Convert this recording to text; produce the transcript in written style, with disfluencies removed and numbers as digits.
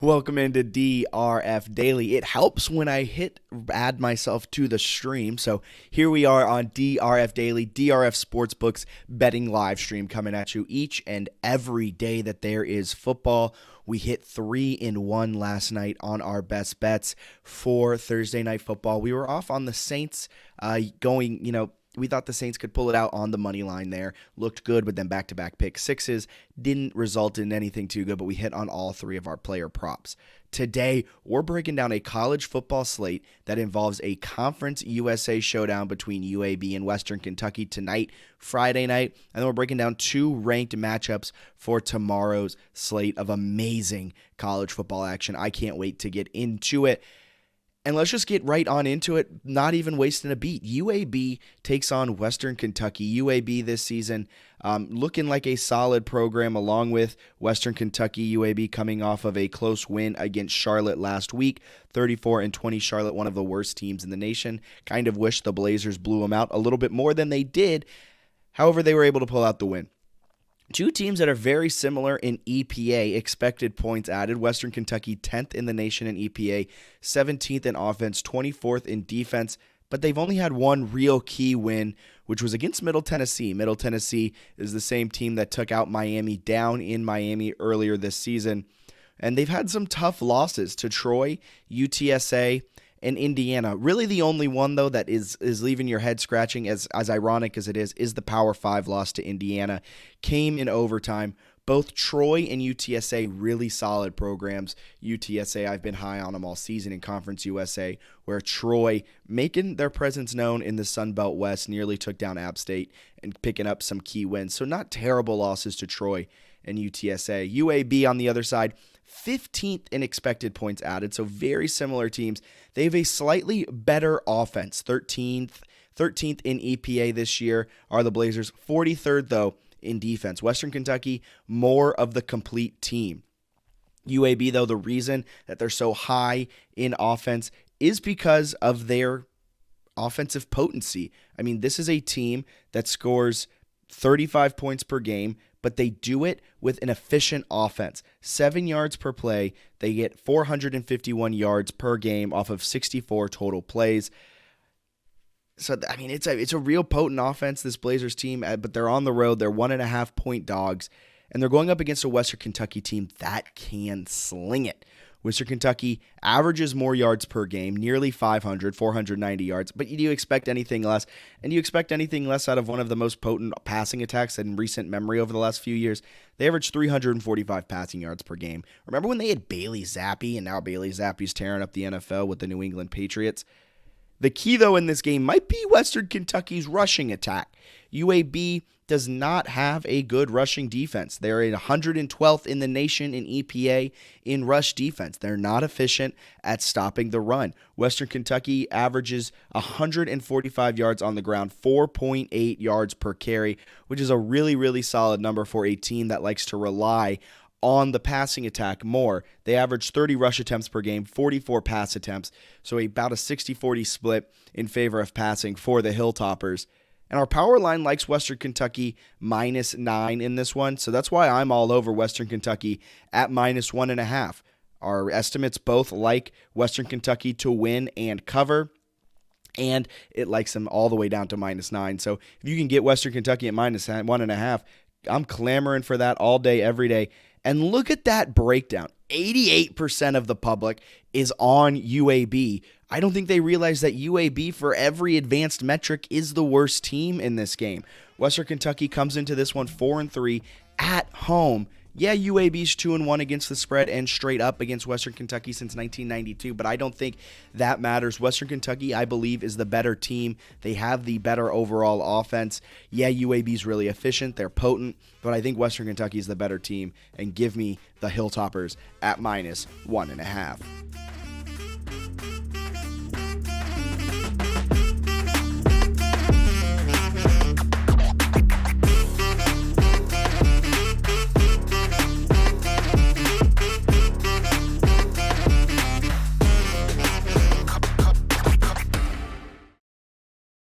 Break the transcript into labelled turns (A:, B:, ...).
A: Welcome into DRF Daily. It helps when I hit add myself to the stream. So here we are on DRF Daily, DRF Sportsbook's betting live stream coming at you each and every day that there is football. We hit 3-1 last night on our best bets for Thursday night football. We were off on the Saints we thought the Saints could pull it out on the money line there. Looked good with them back-to-back pick sixes. Didn't result in anything too good, but we hit on all three of our player props. Today, we're breaking down a college football slate that involves a Conference USA showdown between UAB and Western Kentucky tonight, Friday night, and then we're breaking down two ranked matchups for tomorrow's slate of amazing college football action. I can't wait to get into it. And let's just get right on into it, not even wasting a beat. UAB takes on Western Kentucky. UAB this season looking like a solid program along with Western Kentucky. UAB coming off of a close win against Charlotte last week, 34-20. Charlotte, one of the worst teams in the nation. Kind of wish the Blazers blew them out a little bit more than they did. However, they were able to pull out the win. Two teams that are very similar in EPA, expected points added. Western Kentucky 10th in the nation in EPA, 17th in offense, 24th in defense, but they've only had one real key win, which was against Middle Tennessee. Middle Tennessee is the same team that took out Miami down in Miami earlier this season, and they've had some tough losses to Troy, UTSA, and Indiana. Really the only one, though, that is leaving your head scratching, as ironic as it is the Power 5 loss to Indiana. Came in overtime. Both Troy and UTSA, really solid programs. UTSA, I've been high on them all season in Conference USA, where Troy, making their presence known in the Sun Belt West, nearly took down App State and picking up some key wins. So not terrible losses to Troy and UTSA. UAB on the other side, 15th in expected points added, so very similar teams. They have a slightly better offense, 13th in EPA this year are the Blazers, 43rd, though, in defense. Western Kentucky, more of the complete team. UAB, though, the reason that they're so high in offense is because of their offensive potency. I mean, this is a team that scores 35 points per game, but they do it with an efficient offense. 7 yards per play. They get 451 yards per game off of 64 total plays. So, I mean, it's a real potent offense, this Blazers team, but they're on the road. They're 1.5-point dogs, and they're going up against a Western Kentucky team that can sling it. Western Kentucky averages more yards per game, nearly 500, 490 yards, but do you expect anything less? And you expect anything less out of one of the most potent passing attacks in recent memory over the last few years? They averaged 345 passing yards per game. Remember when they had Bailey Zappi, and now Bailey Zappi's tearing up the NFL with the New England Patriots? The key, though, in this game might be Western Kentucky's rushing attack. UAB does not have a good rushing defense. They're 112th in the nation in EPA in rush defense. They're not efficient at stopping the run. Western Kentucky averages 145 yards on the ground, 4.8 yards per carry, which is a really, really solid number for a team that likes to rely on the passing attack more. They average 30 rush attempts per game, 44 pass attempts, so about a 60-40 split in favor of passing for the Hilltoppers. And our power line likes Western Kentucky -9 in this one, so that's why I'm all over Western Kentucky at -1.5. Our estimates both like Western Kentucky to win and cover, and it likes them all the way down to -9. So if you can get Western Kentucky at -1.5, I'm clamoring for that all day, every day. And look at that breakdown. 88% of the public is on UAB. I don't think they realize that UAB, for every advanced metric, is the worst team in this game. Western Kentucky comes into this one 4-3 at home. Yeah, UAB's 2-1 against the spread and straight up against Western Kentucky since 1992, but I don't think that matters. Western Kentucky, I believe, is the better team. They have the better overall offense. Yeah, UAB's really efficient. They're potent, but I think Western Kentucky is the better team, and give me the Hilltoppers at -1.5.